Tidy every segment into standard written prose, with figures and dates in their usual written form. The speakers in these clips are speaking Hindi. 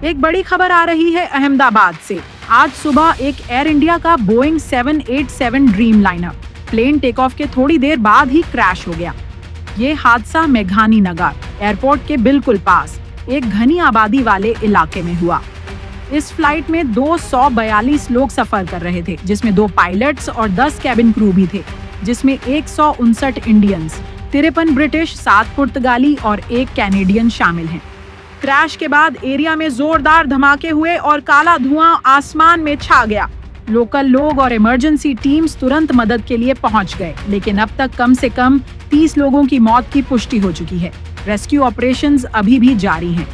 एक बड़ी खबर आ रही है अहमदाबाद से। आज सुबह एक एयर इंडिया का Boeing 787 Dreamliner plane take off के थोड़ी देर बाद ही क्रैश हो गया। ये हादसा मेघानी नगर एयरपोर्ट के बिल्कुल पास एक घनी आबादी वाले इलाके में हुआ। इस फ्लाइट में 242 लोग सफर कर रहे थे, जिसमें 2 पायलट्स और 10 कैबिन क्रू भी थे, जिसमें 159 इंडियंस, 53 ब्रिटिश, 7 पुर्तगाली और 1 कैनेडियन शामिल हैं। क्रैश के बाद एरिया में जोरदार धमाके हुए और काला धुआं आसमान में छा गया। लोकल लोग और इमरजेंसी टीम्स तुरंत मदद के लिए पहुंच गए, लेकिन अब तक कम से कम 30 लोगों की मौत की पुष्टि हो चुकी है। रेस्क्यू ऑपरेशंस अभी भी जारी हैं।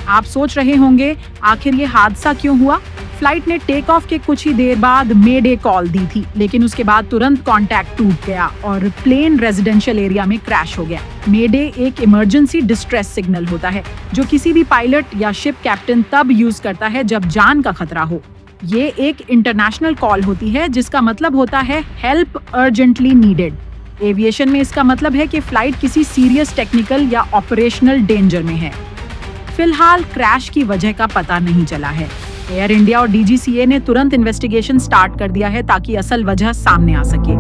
आप सोच रहे होंगे आखिर ये हादसा क्यों हुआ? फ्लाइट ने टेक ऑफ के कुछ ही देर बाद मेडे कॉल दी थी, लेकिन उसके बाद तुरंत कांटेक्ट टूट गया और प्लेन रेजिडेंशियल एरिया में क्रैश हो गया। मेडे एक इमरजेंसी डिस्ट्रेस सिग्नल होता है जो किसी भी पायलट या शिप कैप्टन तब यूज करता है जब जान का खतरा हो। ये एक इंटरनेशनल कॉल होती है जिसका मतलब होता है हेल्प अर्जेंटली नीडेड। एविएशन में इसका मतलब है कि फ्लाइट किसी सीरियस टेक्निकल या ऑपरेशनल डेंजर में है। फिलहाल क्रैश की वजह का पता नहीं चला है। एयर इंडिया और डीजीसीए ने तुरंत इन्वेस्टिगेशन स्टार्ट कर दिया है ताकि असल वजह सामने आ सके।